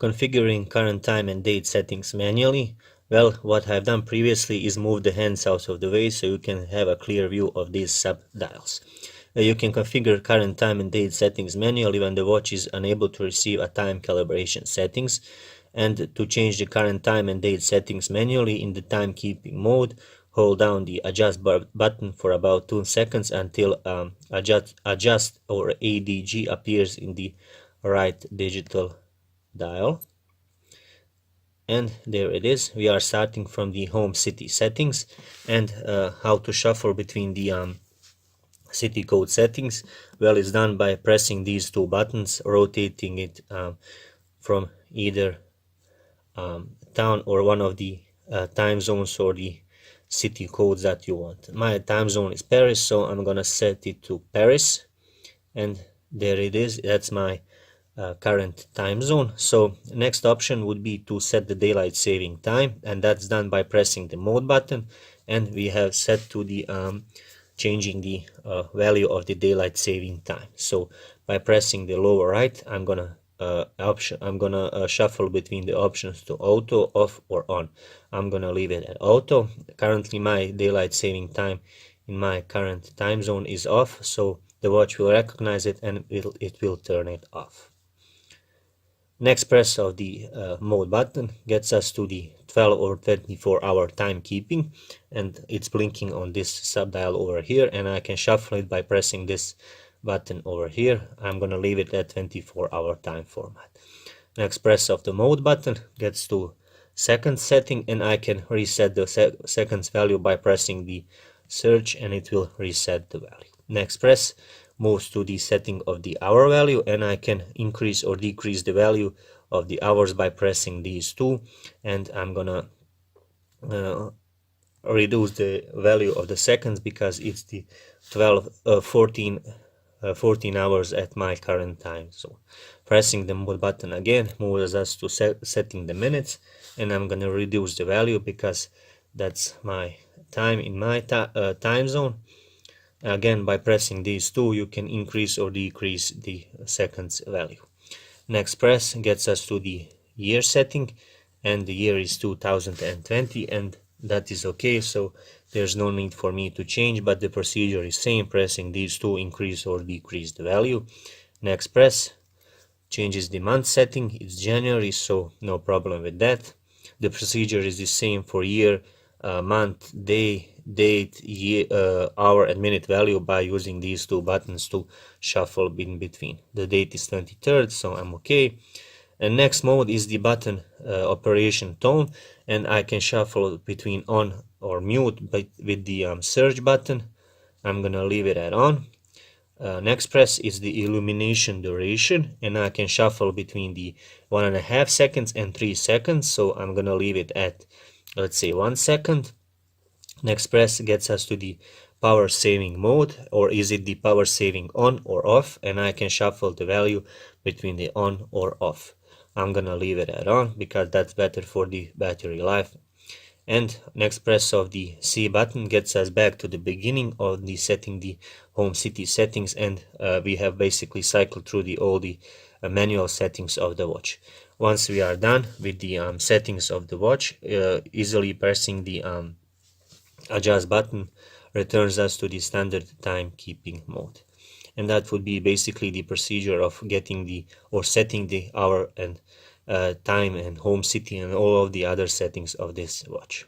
Configuring current time and date settings manually. Well, what I've done previously is move the hands out of the way so you can have a clear view of these sub-dials. You can configure current time and date settings manually when the watch is unable to receive a time calibration settings. And to change the current time and date settings manually in the timekeeping mode, hold down the adjust button for about 2 seconds until adjust or ADG appears in the right digital dial. And there it is. We are starting from the home city settings and how to shuffle between the city code settings. Well, it's done by pressing these two buttons, rotating it from either town or one of the time zones or the city codes that you want. My time zone is Paris, so I'm gonna set it to Paris, and there it is. That's my current time zone. So next option would be to set the daylight saving time, and that's done by pressing the mode button, and we have set to the changing the value of the daylight saving time. So by pressing the lower right, I'm gonna shuffle between the options to auto, off, or on. I'm gonna leave it at auto. Currently my daylight saving time in my current time zone is off, so the watch will recognize it and it will turn it off. Next press of the mode button gets us to the 12 or 24 hour timekeeping, and it's blinking on this sub-dial over here, and I can shuffle it by pressing this button over here. I'm gonna leave it at 24-hour time format. Next press of the mode button gets to seconds setting, and I can reset the seconds value by pressing the search, and it will reset the value. Next press moves to the setting of the hour value, and I can increase or decrease the value of the hours by pressing these two, and I'm gonna reduce the value of the seconds because it's the 14 hours at my current time. So pressing the mode button again moves us to setting the minutes, and I'm gonna reduce the value because that's my time in my time zone. Again, by pressing these two, you can increase or decrease the seconds value. Next press gets us to the year setting, and the year is 2020, and that is okay, so there's no need for me to change, but the procedure is same. Pressing these two increase or decrease the value. Next press changes the month setting. It's January, so no problem with that. The procedure is the same for year, month, day, date, year, hour, and minute value by using these two buttons to shuffle in between. The date is 23rd, so I'm okay. And next mode is the button operation tone, and I can shuffle between on or mute with the search button. I'm gonna leave it at on. Next press is the illumination duration, and I can shuffle between the 1.5 seconds and 3 seconds, so I'm gonna leave it at, let's say, 1 second. Next press gets us to the power saving mode, or is it the power saving on or off, and I can shuffle the value between the on or off. I'm gonna leave it at on because that's better for the battery life. And next press of the C button gets us back to the beginning of the setting the home city settings, and we have basically cycled through all the manual settings of the watch. Once we are done with the settings of the watch, easily pressing the adjust button returns us to the standard timekeeping mode. And that would be basically the procedure of getting the or setting the hour and time and home city and all of the other settings of this watch.